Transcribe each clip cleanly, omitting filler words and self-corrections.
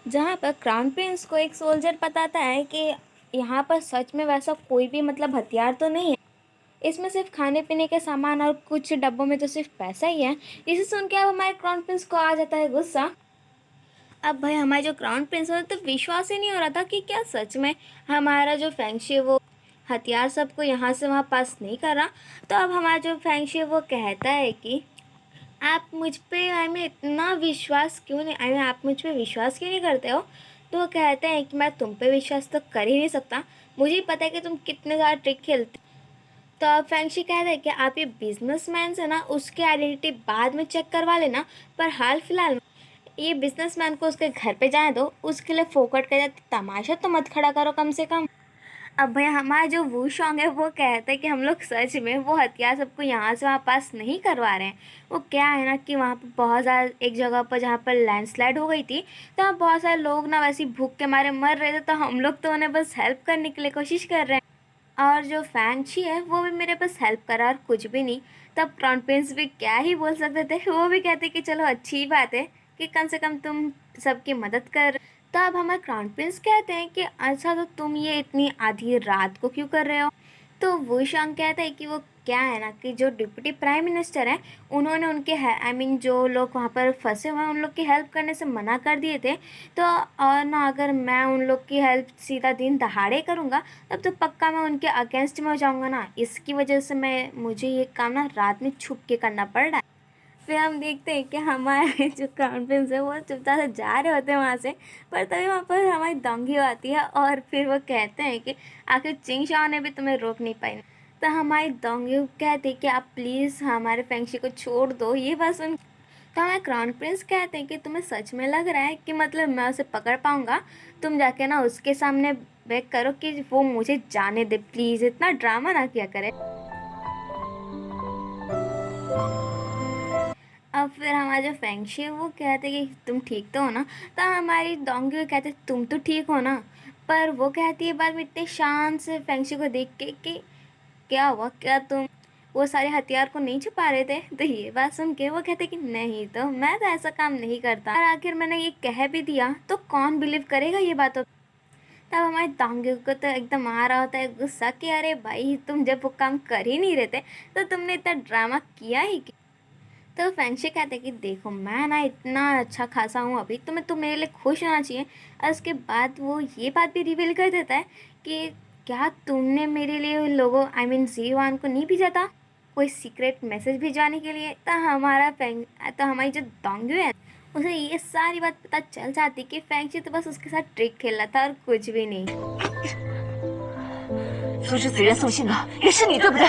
जहाँ पर crown Prince को एक सोल्जर बताता है कि यहाँ पर सच में वैसा कोई भी मतलब हथियार तो नहीं है, इसमें सिर्फ खाने पीने के सामान और कुछ डब्बों में तो सिर्फ पैसा ही है। इसे सुन के अब हमारे क्राउन प्रिंस को आ जाता है गुस्सा। अब भाई हमारे जो क्राउन प्रिंस है तो विश्वास ही नहीं हो रहा था कि क्या सच में हमारा जो फेंगशी है वो हथियार सबको यहाँ से वहाँ पास नहीं कर रहा। तो अब हमारा जो फेंगशी है वो कहता है कि आप मुझ पे इतना विश्वास क्यों नहीं आप मुझ पे विश्वास क्यों नहीं करते हो। तो वो कहते हैं कि मैं तुम पे विश्वास तो कर ही नहीं सकता, मुझे ही पता है कि तुम कितने ज़्यादा ट्रिक खेलते। तो अब फैंक्शी कहता है कि आप ये बिजनेसमैन से ना उसके आइडेंटिटी बाद में चेक करवा लेना, पर हाल फिलहाल में ये बिजनेसमैन को उसके घर पे जाए दो, उसके लिए फोकट का तमाशा तो मत खड़ा करो कम से कम। अब भैया हमारा जो वो सॉन्ग है वो कहता है कि हम लोग सच में वो हथियार सबको यहाँ से वहाँ पास नहीं करवा रहे हैं। वो क्या है ना कि वहाँ पर बहुत ज़्यादा एक जगह पर जहाँ पर लैंडस्लाइड हो गई थी, तो वहाँ बहुत सारे लोग ना वैसे भूख के मारे मर रहे थे, तो हम लोग तो उन्हें बस हेल्प करने के लिए कोशिश कर रहे हैं। और जो फैंची है वो भी मेरे पास हेल्प करा और कुछ भी नहीं। तब क्राउन प्रिंस भी क्या ही बोल सकते थे, वो भी कहते कि चलो अच्छी बात है कि कम से कम तुम सबकी मदद कर। तो अब हमारे क्राउन प्रिंस कहते हैं कि अच्छा तो तुम ये इतनी आधी रात को क्यों कर रहे हो। तो वो शांग कहता है कि वो क्या है ना कि जो डिप्टी प्राइम मिनिस्टर हैं उन्होंने उनके जो लोग वहाँ पर फंसे हुए हैं उन लोग की हेल्प करने से मना कर दिए थे। तो और ना अगर मैं उन लोग की हेल्प सीधा दिन दहाड़े करूँगा तब तो पक्का मैं उनके अगेंस्ट में हो जाऊँगा ना, इसकी वजह से मुझे ये काम ना रात में छुप के करना पड़ रहा है। फिर हम देखते हैं कि हमारे जो क्राउन प्रिंस है वो चुपचाप से जा रहे होते हैं वहाँ से, पर तभी वहाँ पर हमारी दोंगी आती है और फिर वो कहते हैं कि आखिर चिंग शाओ ने भी तुम्हें रोक नहीं पाई। तो हमारी दोंगी कहती है कि आप प्लीज़ हमारे फेंगशी को छोड़ दो। ये बात सुन तो हमारे क्राउन प्रिंस कहते हैं कि तुम्हें सच में लग रहा है कि मतलब मैं उसे पकड़ पाऊँगा, तुम जाके ना उसके सामने बेग करो कि वो मुझे जाने दे प्लीज़, इतना ड्रामा ना किया करे। अब फिर हमारा जो फेंगशी है वो कहते कि तुम ठीक तो हो ना। तो हमारी दोंगी कहते तुम तो ठीक हो ना। पर वो कहती है बाद में इतने शांत से फेंगशी को देख के कि क्या हुआ, क्या तुम वो सारे हथियार को नहीं छुपा रहे थे। तो ये बात सुन के वो कहते कि नहीं, तो मैं तो ऐसा काम नहीं करता और आखिर मैंने ये कह भी दिया तो कौन बिलीव करेगा ये बातों। तब हमारे दोंगे को तो एकदम आ रहा होता है गुस्सा कि अरे भाई तुम जब वो काम कर ही नहीं रहे थे तो तुमने इतना ड्रामा किया ही क्यों? तो फैंशी कहते हैं कि देखो मैं ना इतना अच्छा खासा हूँ अभी, तो मेरे लिए खुश होना चाहिए। और उसके बाद वो ये बात भी रिवील कर देता है कि क्या तुमने मेरे लिए लोगों ज़ीवान को नहीं भेजा था कोई सीक्रेट मैसेज भिजवाने के लिए। तो हमारी जो दोंगी है उसे ये सारी बात पता चल जाती कि फैंशी तो बस उसके साथ ट्रिक खेल रहा था और कुछ भी नहीं। 阻止子仁送信的也是你，对不对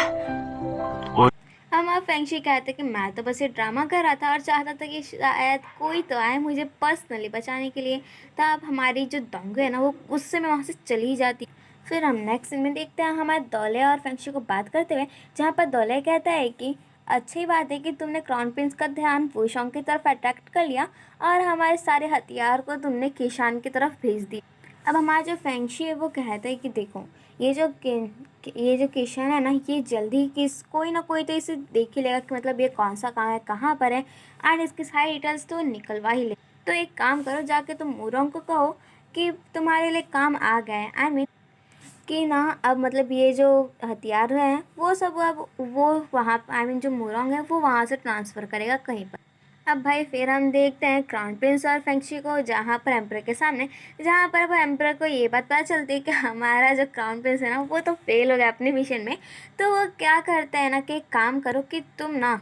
？हम अब फैंक्शी कहते कि मैं तो बस ये ड्रामा कर रहा था और चाहता था कि शायद कोई तो आए मुझे पर्सनली बचाने के लिए। तब हमारी जो दंग है ना वो गुस्से में वहाँ से चली जाती। फिर हम नेक्स्ट सीन में देखते हैं हमारे दौले और फैंक्शी को बात करते हुए, जहाँ पर दौले कहता है कि अच्छी बात है कि तुमने क्राउन प्रिंस का ध्यान वुशोंग की तरफ अट्रैक्ट कर लिया और हमारे सारे हथियार को तुमने किशान की तरफ भेज दिया। अब हमारा जो फैंक्शी है वो कहता है कि देखो ये जो किशन है ना ये जल्दी कोई ना कोई तो इसे देख ही लेगा कि मतलब ये कौन सा काम है, कहाँ पर है, एंड इसके सारे डिटेल्स तो निकलवा ही ले। तो एक काम करो, जाके तुम मुरोंग को कहो कि तुम्हारे लिए काम आ गया है। कि ना अब मतलब ये जो हथियार हैं वो सब अब वो वहाँ जो मुरोंग है वो वहाँ से ट्रांसफ़र करेगा कहीं पर। अब भाई फिर हम देखते हैं क्राउन प्रिंस और फेंगशी को जहाँ पर एम्पर के सामने, जहाँ पर वो एम्पर को ये बात पता चलती है कि हमारा जो क्राउन प्रिंस है ना वो तो फेल हो गया अपने मिशन में। तो वो क्या करते हैं ना कि एक काम करो कि तुम ना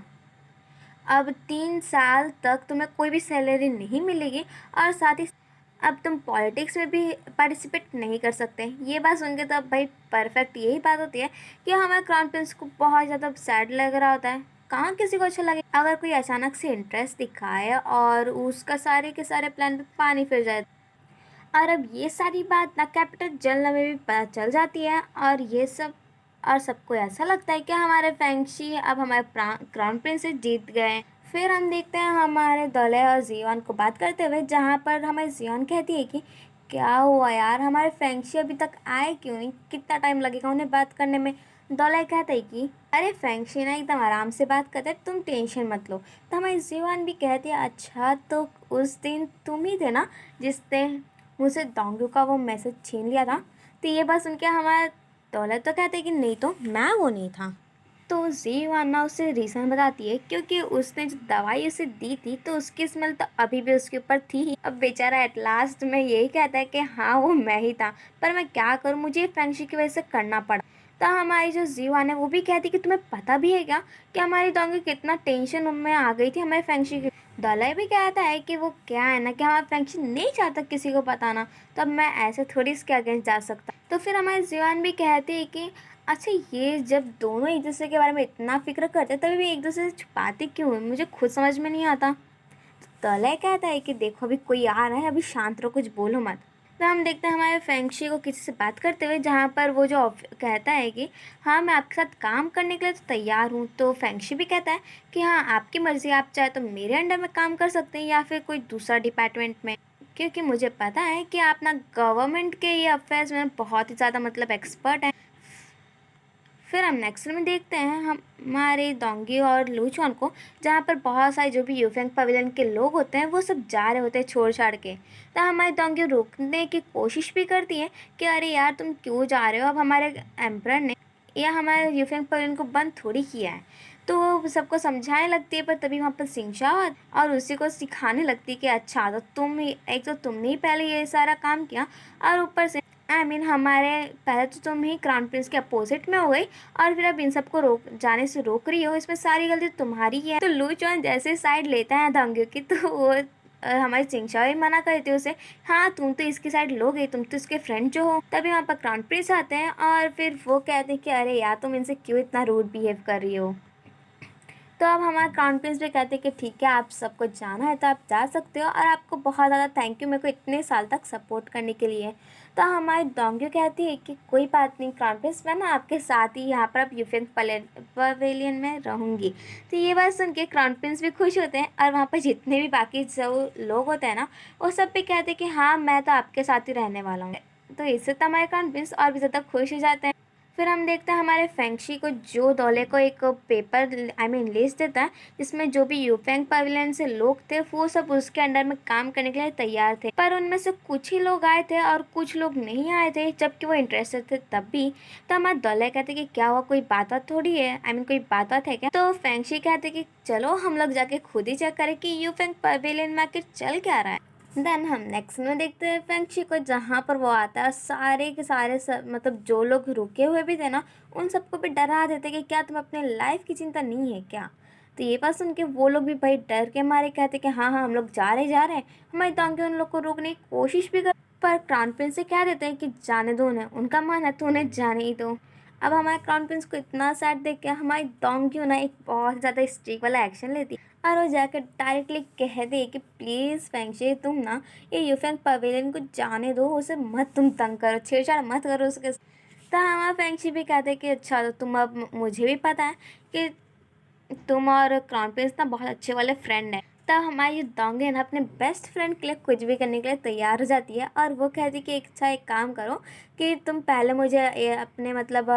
अब 3 साल तक तुम्हें कोई भी सैलरी नहीं मिलेगी और साथ ही अब तुम पॉलिटिक्स में भी पार्टिसिपेट नहीं कर सकते। ये बात सुन के तो अब भाई परफेक्ट यही बात होती है कि हमारे क्राउन प्रिंस को बहुत ज़्यादा सैड लग रहा होता है। कहाँ किसी को अच्छा लगे अगर कोई अचानक से इंटरेस्ट दिखाए और उसका सारे के सारे प्लान पे पानी फिर जाए। और अब ये सारी बात ना कैपिटल जनरल में भी पता चल जाती है और ये सब और सबको ऐसा लगता है कि हमारे फैंक्शी अब हमारे क्राउन प्रिंस से जीत गए। फिर हम देखते हैं हमारे दौले और जियोन को बात करते हुए, जहाँ पर हमारी जियोन कहती है कि क्या हुआ यार, हमारे फैंक्शी अभी तक आए क्यों नहीं, कितना टाइम लगेगा उन्हें बात करने में। दौले कहता है कि अरे फेंगशी ना एकदम आराम से बात करते हैं, तुम टेंशन मत लो। तो हमारी जीवान भी कहती है अच्छा तो उस दिन तुम ही थे ना जिसने मुझसे डोंगू का वो मैसेज छीन लिया था। तो ये बात सुन के हमारा दौलत तो कहते कि नहीं तो मैं वो नहीं था। तो जीवान ना उसे रीज़न बताती है क्योंकि उसने जो दवाई उसे दी थी तो उसकी स्मेल तो अभी भी उसके ऊपर थी ही। अब बेचारा एट लास्ट में यही कहता है कि हाँ वो मैं ही था, पर मैं क्या करूँ, मुझे फ्रेंडशिप की वजह से करना पड़ा। तो हमारी जो जीवान है वो भी कहती कि तुम्हें पता भी है क्या कि हमारी डोंगी कितना टेंशन में आ गई थी हमारे फ्रेंडशिप की। दलाई भी कहता है कि वो क्या है ना कि हमारा फ्रेंडशिप नहीं चाहता किसी को बताना, तो अब मैं ऐसे थोड़ी इसके अगेंस्ट जा सकता। तो फिर हमारी जीवान भी कहती है कि अच्छा ये जब दोनों एक दूसरे के बारे में इतना फिक्र करते हैं तभी भी एक दूसरे से छुपाते क्यों हैं, मुझे खुद समझ में नहीं आता। तलय कहता है कि देखो अभी कोई आ रहा है, अभी शांत रहो, कुछ बोलो मत। तो हम देखते हैं हमारे फेंगशी को किसी से बात करते हुए, जहाँ पर वो जो कहता है कि हाँ मैं आपके साथ काम करने के लिए तो तैयार हूँ। तो फेंगशी भी कहता है कि हाँ आपकी मर्ज़ी, आप चाहे तो मेरे अंडर में काम कर सकते हैं या फिर कोई दूसरा डिपार्टमेंट में, क्योंकि मुझे पता है कि आप ना गवर्नमेंट के ये अफेयर्स में बहुत ही ज़्यादा मतलब एक्सपर्ट हैं। फिर हम नेक्स्ट में देखते हैं हमारे डोंगी और लूचॉन को, जहाँ पर बहुत सारे जो भी यूफेंग पवेलियन के लोग होते हैं वो सब जा रहे होते हैं छोड़ छाड़ के। तो हमारी डोंगी रोकने की कोशिश भी करती है कि अरे यार तुम क्यों जा रहे हो, अब हमारे एम्परर ने या हमारे यूफेंग पवेलियन को बंद थोड़ी किया है। तो वो सबको समझाने लगती है, पर तभी वहाँ पर सिंगशाओ और उसी को सिखाने लगती है कि अच्छा तो तुम ही, एक तो तुमने ही पहले ये सारा काम किया और ऊपर से हमारे पहले तो तुम ही क्राउन प्रिंस के अपोजिट में हो गई और फिर अब इन सबको रोक जाने से रोक रही हो, इसमें सारी गलती तुम्हारी ही है। तो लू चौन जैसे साइड लेता है दंगे की, तो वो हमारी चिंगशाओ ही मना करती है उसे, हाँ तुम तो इसकी साइड लोगे, तुम तो इसके फ्रेंड जो हो। तभी वहाँ पर क्राउन प्रिंस आते हैं और फिर वो कहते हैं कि अरे यार तुम इनसे क्यों इतना रूड बिहेव कर रही हो। तो अब हमारा क्राउन प्रिंस भी कहते हैं कि ठीक है आप सबको जाना है तो आप जा सकते हो और आपको बहुत ज़्यादा थैंक यू मेरे को इतने साल तक सपोर्ट करने के लिए। तो हमारी डोंगी कहती है कि कोई बात नहीं क्राउन प्रिंस, मैं ना आपके साथ ही यहाँ पर अब यूफेंग पवेलियन में रहूँगी। तो ये बात सुन के क्राउन प्रिंस भी खुश होते हैं और वहाँ पर जितने भी बाकी जो लोग होते हैं ना वो सब भी कहते हैं कि हाँ मैं तो आपके साथ ही रहने वाला हूँ। तो इससे तो हमारे क्राउन प्रिंस और भी ज़्यादा खुश हो जाते हैं। फिर हम देखते हैं हमारे फेंगशी को जो दौले को एक पेपर लिस्ट देता है जिसमें जो भी यूफेंग पवेलियन से लोग थे वो सब उसके अंडर में काम करने के लिए तैयार थे, पर उनमें से कुछ ही लोग आए थे और कुछ लोग नहीं आए थे जबकि वो इंटरेस्टेड थे तब भी। तो हमारे दौले कहते कि क्या हुआ, कोई बात बात थोड़ी है, कोई बात बात है क्या। तो फेंगशी कहते कि चलो हम लोग जाके खुद ही चेक करें कि यूफेंग पवेलियन में आखिर चल क्या रहा है। देन हम नेक्स्ट में देखते हैं फेंगशी को, जहाँ पर वो आता है सारे के सारे मतलब जो लोग रुके हुए भी थे ना उन सबको भी डरा देते कि क्या तुम्हें अपने लाइफ की चिंता नहीं है क्या। तो ये बात सुन के वो लोग भी भाई डर के मारे कहते कि हाँ हाँ हम लोग जा रहे हैं। हमारी तांगे उन लोग को रोकने की कोशिश भी कर, पर क्राउन प्रिंस से कह देते हैं कि जाने दो उन्हें, उनका मन है तो उन्हें जाने ही दो। अब हमारे क्राउन प्रिंस को इतना सैड देख के हमारी डोंगी ना एक बहुत ज़्यादा स्ट्रिक वाला एक्शन लेती है और वो जाकर डायरेक्टली कह दे कि प्लीज़ फेंगशे तुम ना ये यूफेंग पवेलियन को जाने दो, उसे मत तुम तंग करो, छेड़छाड़ मत करो उसके। तो हमारा फेंगशी भी कहते हैं कि अच्छा तो तुम, अब मुझे भी पता है कि तुम और क्राउन प्रिंस ना बहुत अच्छे वाले फ्रेंड हैं। तब हमारी डोंगी ना अपने बेस्ट फ्रेंड के लिए कुछ भी करने के लिए तैयार हो जाती है और वो कहती है कि एक काम करो कि तुम पहले मुझे अपने मतलब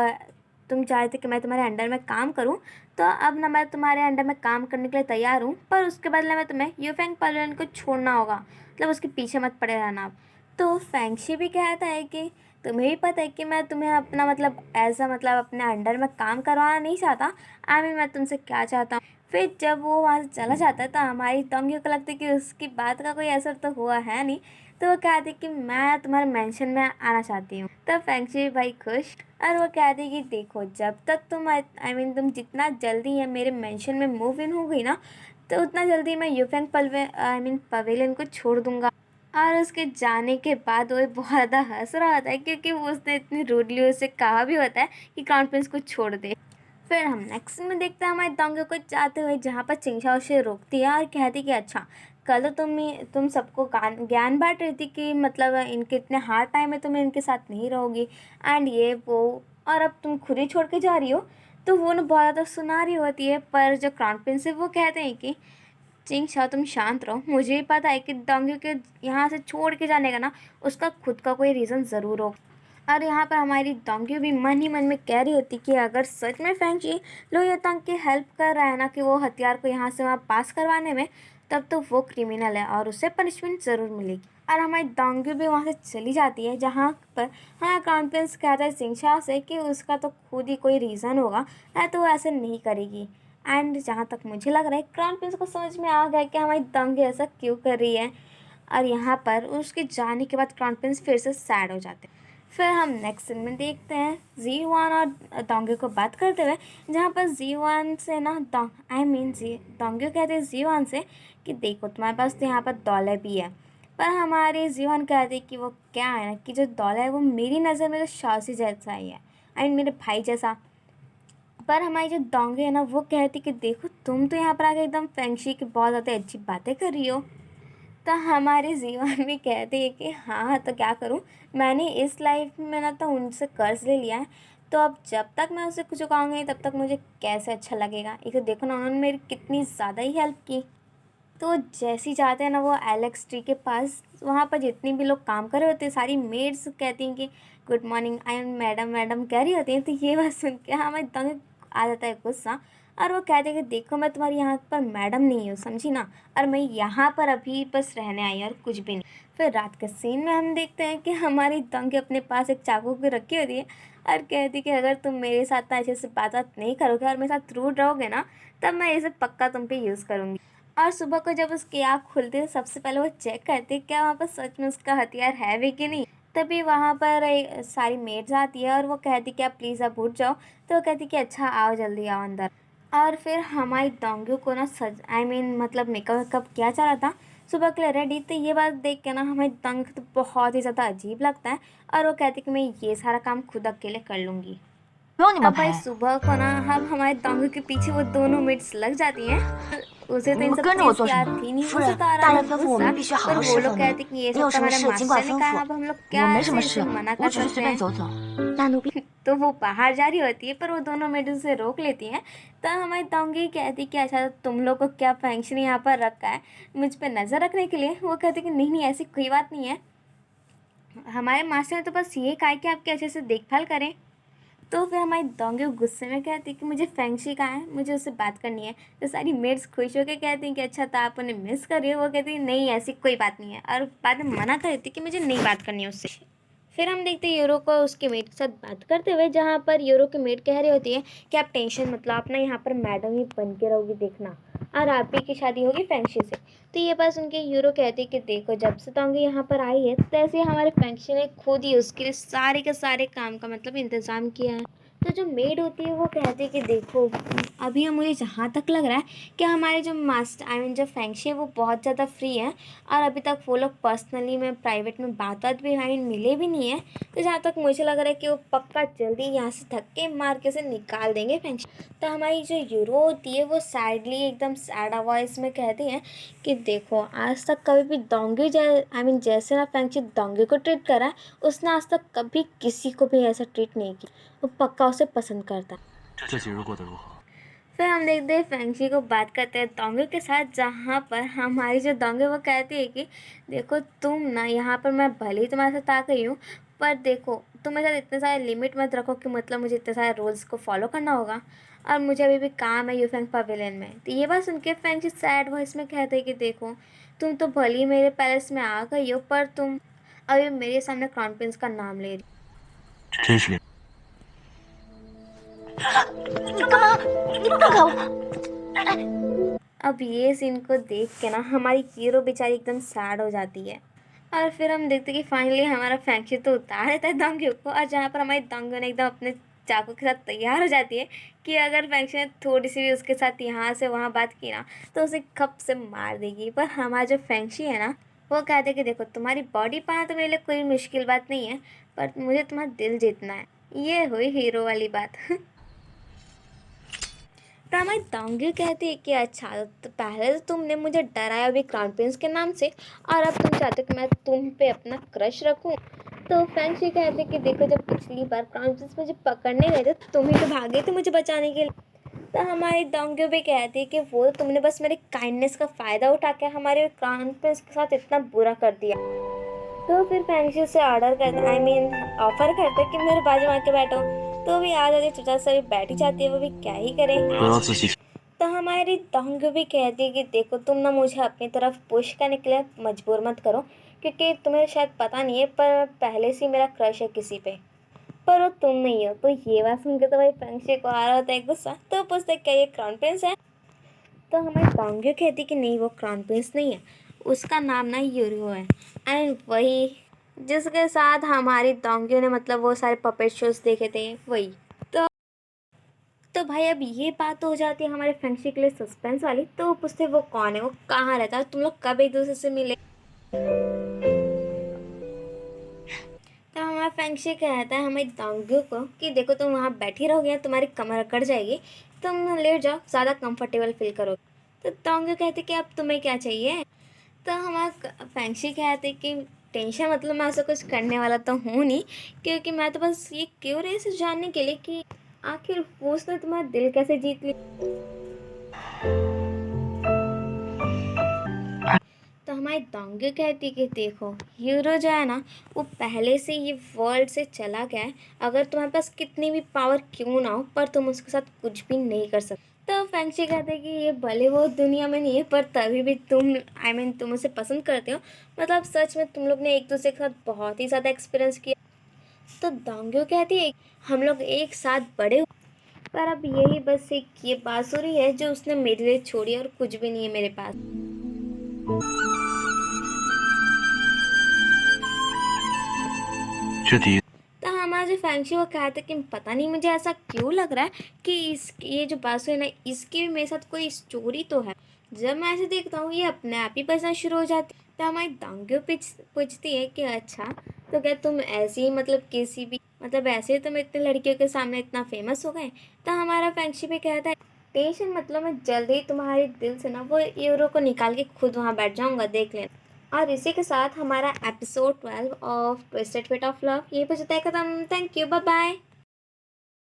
तुम चाहते कि मैं तुम्हारे अंडर में काम करूं, तो अब ना मैं तुम्हारे अंडर में काम करने के लिए तैयार हूं, पर उसके बदले में तुम्हें यूफेंग पवेलियन को छोड़ना होगा, मतलब उसके पीछे मत पड़े रहना आप। तो फेंगशी भी कहता है कि तुम्हें भी पता है कि मैं तुम्हें अपना मतलब ऐसा मतलब अपने अंडर में काम करवाना नहीं चाहता, मैं तुमसे क्या चाहता हूँ। फिर जब वो वहाँ से चला जाता है तो हमारी डोंगी को लगता है कि उसकी बात का कोई असर तो हुआ है नहीं, तो वो कहती कि मैं तुम्हारे मेंशन में आना चाहती हूँ। तब फेंगशी भाई खुश और वो कहती कि देखो जब तक तुम तुम जितना जल्दी है मेरे मेंशन में मूव इन हो गई ना तो उतना जल्दी मैं यूफेंग पवेलियन को छोड़ दूंगा। और उसके जाने के बाद वो बहुत ज़्यादा हंस रहा होता है क्योंकि वो उसने इतनी रूडली उससे कहा भी होता है कि क्राउन प्रिंस को छोड़ दे। फिर हम नेक्स्ट में देखते हैं हमारे डोंगे को जाते हुए, जहाँ पर चिंगशा उसे रोकती है और कहती कि अच्छा कल तो तुम सबको ज्ञान बांट रही थी कि मतलब इनके इतने हार्ड टाइम में तुम इनके साथ नहीं रहोगी एंड ये वो, और अब तुम खुद ही छोड़ के जा रही हो। तो वो ना बहुत ज़्यादा सुना रही होती है, पर जो क्राउन प्रिंस है वो कहते हैं कि चिंगशा तुम शांत रहो, मुझे भी पता है कि डोंगी के यहाँ से छोड़ के जाने का ना उसका खुद का कोई रीज़न ज़रूर होगा। और यहाँ पर हमारी डोंगी भी मन ही मन में कह रही होती कि अगर सच में फेंगशी लो ये तंग की हेल्प कर रहा है ना कि वो हथियार को यहाँ से वहाँ पास करवाने में, तब तो वो क्रिमिनल है और उसे पनिशमेंट ज़रूर मिलेगी। और हमारी डोंगी भी वहाँ से चली जाती है, जहाँ पर हाँ क्राउन प्रिंस कहता है सिंगशाह से कि उसका तो खुद ही कोई रीज़न होगा, नहीं तो वो ऐसे नहीं करेगी। एंड जहाँ तक मुझे लग रहा है क्राउन प्रिंस को समझ में आ गया कि हमारी डोंगी ऐसा क्यों कर रही है। और यहाँ पर उसके जाने के बाद क्राउन प्रिंस फिर से सैड हो जाते हैं। फिर हम नेक्स्ट सीन में देखते हैं जी1 और डोंगी को बात करते हुए, जहाँ पर जी1 से ना डोंगी कहते हैं जी1 से कि देखो तुम्हारे पास तो यहाँ पर दौलत भी है, पर हमारे जी1 कहते हैं कि वो क्या है ना कि जो दौलत है वो मेरी नज़र में तो शासी जैसा ही है, मेरे भाई जैसा। पर हमारी जो डोंगी है ना वो कहती कि देखो तुम तो यहाँ पर आके एकदम फेंगशी की बहुत ज़्यादा अच्छी बातें कर रही हो। तो हमारे जीवन भी कहते हैं कि हाँ तो क्या करूँ, मैंने इस लाइफ में ना तो उनसे कर्ज ले लिया है, तो अब जब तक मैं उसे कुछ चुकाऊंगी तब तक मुझे कैसे अच्छा लगेगा। एक तो देखो ना उन्होंने मेरी कितनी ज़्यादा ही हेल्प की। तो जैसे ही जाते हैं ना वो एलेक्स ट्री के पास, वहाँ पर जितनी भी लोग काम कर रहे होते हैं सारी मेड्स कहती हैं कि good morning, I am madam madam कह रही होती हैं। तो ये बात सुन के हमें तंग आ जाता है गुस्सा, और वो कहते हैं कि देखो मैं तुम्हारी यहाँ पर मैडम नहीं हूँ, समझी ना, और मैं यहाँ पर अभी बस रहने आई और कुछ भी नहीं। फिर रात के सीन में हम देखते हैं कि हमारी तंग अपने पास एक चाकू भी रखी होती है और कहती कि अगर तुम मेरे साथ अच्छे से बात नहीं करोगे और मेरे साथ रूड रहोगे ना, तब मैं इसे पक्का तुम पे यूज़ करूँगी। और सुबह को जब उसकी आँख खुलती है सबसे पहले वो चेक करती है क्या वहाँ पर सच में उसका हथियार है भी कि नहीं। तभी वहाँ पर सारी मेड्स आती है और वो कहती कि आप प्लीज़ आप उठ जाओ। तो वो कहती कि अच्छा आओ जल्दी आओ अंदर। और फिर हमारी डोंगी को ना मतलब मेकअप वेकअप किया जा रहा था सुबह के लिए रेडी। तो ये बात देख के ना हमारी डोंगी तो बहुत ही ज़्यादा अजीब लगता है और वो कहती कि मैं ये सारा काम खुद अकेले कर लूँगी। 不用你们 अब भाई 陪， सुबह को ना हम हमारे डोंगी के पीछे वो दोनों मेड्स लग जाती हैं। उसे तो 你 इन 们 सब 跟着我 चीज़ 做 की 什 याद 么？ थी नहीं, 夫 उसे 人， तो आ रहा 大 था 人吩咐我 गुस्सा। 们必须好 पर 好 वो 侍 लोग 奉你。 कहते कि ये 你 सब 有 तो 什么 हमारे 事尽管 मास्टर ने 吩 कहा, 咐， अब हम लोग 我 क्या 没什 ऐसे 么 इसे 事， मना 我 कर 只是 सकते 随便 हैं। 走走。大奴婢， तो वो बाहर जा रही होती है पर वो दोनों मेड उसे रोक लेती हैं। तो हमारी डोंगी कहती कि अच्छा तुम लोग को क्या फंक्शन यहाँ पर रखा है मुझ पर नज़र रखने के लिए। वो कहती कि नहीं नहीं ऐसी कोई बात नहीं है, हमारे मास्टर ने तो बस ये कहा है कि आपकी अच्छे से देखभाल करें। तो फिर हमारी डोंगी गुस्से में कहती कि मुझे फेंगशी कहाँ है, मुझे उससे बात करनी है। तो सारी मेड्स खुश होकर कहती हैं कि अच्छा तो आप उन्हें मिस कर रही हो। वो कहती है नहीं ऐसी कोई बात नहीं है, और बाद में मना कर देती कि मुझे नहीं बात करनी है उससे। फिर हम देखते हैं यूरो को उसके मेट के साथ बात करते हुए, जहाँ पर यूरो की मेट कह रही होती है कि आप टेंशन मत लो, आप ना यहाँ पर मैडम ही बन के रहोगी देखना, और आप ही की शादी होगी फेंगशी से। तो ये बात सुन के यूरो कहती है कि देखो जब से डोंगी यहाँ पर आई है तैसे हमारे फेंगशी ने खुद ही उसके लिए सारे के सारे काम का मतलब इंतज़ाम किया है। तो जो मेड होती है वो कहती है कि देखो अभी मुझे जहाँ तक लग रहा है कि हमारे जो मास्टर जो फेंगशी है वो बहुत ज़्यादा फ्री है, और अभी तक वो लोग पर्सनली में प्राइवेट में बात भी मिले भी नहीं है। तो जहाँ तक मुझे लग रहा है कि वो पक्का जल्दी यहाँ से धक्के मार के से निकाल देंगे फेंगशी। तो हमारी जो यूरो होती है वो सैडली एकदम सैड वॉइस में कहती है कि देखो आज तक कभी भी डोंगी जैसे ना फेंगशी डोंगी को ट्रीट करा है, उसने आज तक कभी किसी को भी ऐसा ट्रीट नहीं किया। वो पक्का उसे पसंद करता है। 这几日过得如何？ फिर हम देखते हैं फेंगशी को बात करते हैं डोंगी के साथ, जहाँ पर हमारी जो डोंगी वो कहती है कि देखो तुम ना यहाँ पर मैं भले ही तुम्हारे साथ आ गई हूँ, पर देखो तुम मेरे साथ इतने सारे लिमिट मत रखो कि मतलब मुझे इतने सारे रूल्स को फॉलो करना होगा, और मुझे अभी भी काम है यूफेंग पवेलियन में। तो ये बात सुन के फेंगशी सैड वॉइस में कहते हैं कि देखो तुम तो भले ही मेरे पैलेस में आ गई हो, पर तुम अभी मेरे सामने क्राउन प्रिंस का नाम ले रही। 真是 你干嘛？你放开我！ अब ये सीन को देख के ना हमारी हीरो बेचारी एकदम सैड हो जाती है। और फिर हम देखते कि फाइनली हमारा फैंक्शी तो उतार देता है डोंगी को, और जहाँ पर हमारी डोंगी ने एकदम अपने चाकू के साथ तैयार हो जाती है कि अगर फैंक्शी ने थोड़ी सी भी उसके साथ यहाँ से वहाँ बात की ना तो उसे खप से मार देगी। पर हमारा जो फैंक्शी है ना वो कहते कि देखो तुम्हारी बॉडी पाना तो मेरे लिए कोई मुश्किल बात नहीं है, पर मुझे तुम्हारा दिल जीतना है। ये हुई हीरो वाली बात। तो हमारी डोंगी कहती है कि अच्छा तो पहले तो तुमने मुझे डराया भी क्राउन प्रिंस के नाम से, और अब तुम चाहते हो कि मैं तुम पे अपना क्रश रखूं। तो फैंक्शी कहते कि देखो जब पिछली बार क्राउन प्रिंस मुझे पकड़ने गए थे तुम ही तो भागे थे मुझे बचाने के लिए। तो हमारी डोंगी भी कहती है कि वो तो तुमने बस मेरे काइंडनेस का फ़ायदा उठा के हमारे क्राउन प्रिंस के साथ इतना बुरा कर दिया। तो फिर फैंक्शी से ऑर्डर करता ऑफर करते कि मेरे बाजू आके बैठो, तो भी आ जाती चुपचाप से बैठ ही जाती है, वो भी क्या ही करे। 不要自欺。 तो हमारी तंग भी कहती है कि देखो तुम ना मुझे अपनी तरफ पुश करने के लिए मजबूर मत करो, क्योंकि तुम्हें शायद पता नहीं है पर पहले से ही मेरा क्रश है किसी पे, पर वो तुम नहीं हो। तो ये बात सुनकर तो भाई फंक्शे को आ रहा होता है गुस्सा, तो पूछते क्या ये क्राउन प्रिंस है। तो हमारी तांग्यो कहती कि नहीं वो क्राउन प्रिंस नहीं है, उसका नाम ना यूरो है, एंड वही जिसके साथ हमारी तांग्यो ने मतलब वो सारे पपेट शोज देखे थे वही। तो भाई अब ये बात हो जाती है हमारे फंक्शन के लिए सस्पेंस वाली। तो वो पूछते वो कौन है, वो कहाँ रहता है, तुम लोग कब एक दूसरे से मिले। तो हमारा फंक्शन कहता है हमारी दांगियों को कि देखो तुम वहाँ बैठी रहोगे तुम्हारी कमर अकड़ जाएगी, तुम लेट जाओ, ज़्यादा कंफर्टेबल फील करोगे। तो दांगियों कहते कि अब तुम्हें क्या चाहिए। तो हमारा फंक्शन कहते कि टेंशन मतलब मैं ऐसा कुछ करने वाला तो हूँ नहीं, क्योंकि मैं तो बस ये क्यूरियस जानने के लिए कि आखिर उसने तुम्हारा दिल कैसे जीत लिया। तो हमारी दांगी कहती कि देखो हीरो जो है ना वो पहले से ये वर्ल्ड से चला गया है, अगर तुम्हारे पास कितनी भी पावर क्यों ना हो पर तुम उसके साथ कुछ भी नहीं कर सकते। तो फैंक्सी कहते कि ये भले वो दुनिया में नहीं है पर तभी भी तुम तुम उसे पसंद करते हो, मतलब सच में तुम लोग ने एक दूसरे के साथ बहुत ही ज़्यादा एक्सपीरियंस किया। तो दांगियो कहती है हम लोग एक साथ बड़े हुए, पर अब यही बस एक ये बांसुरी है जो उसने मेरे लिए छोड़ी और कुछ भी नहीं है मेरे पास। 这第一， तो हमारा जो फैंक्शी वो कहते कि पता नहीं मुझे ऐसा क्यों लग रहा है कि इस ये जो बांसुरी है ना इसकी भी मेरे साथ कोई स्टोरी तो है। जब मैं ऐसे देखता हूँ ये अपने आप ही बजना शुरू हो जाती। तो हमारी दांगियो पूछती है कि अच्छा तो क्या तुम ऐसे ही मतलब किसी भी मतलब ऐसे ही तुम इतने लड़कियों के सामने इतना फेमस हो गए। तो हमारा फैंक्शी भी कहता है टेंशन मतलब मैं जल्दी ही तुम्हारे दिल से ना वो यूरो को निकाल के खुद वहाँ बैठ जाऊँगा, देख लेना। और इसी के साथ हमारा episode 12 of twisted fit of love ये बचता है खत्म। Thank you, bye bye.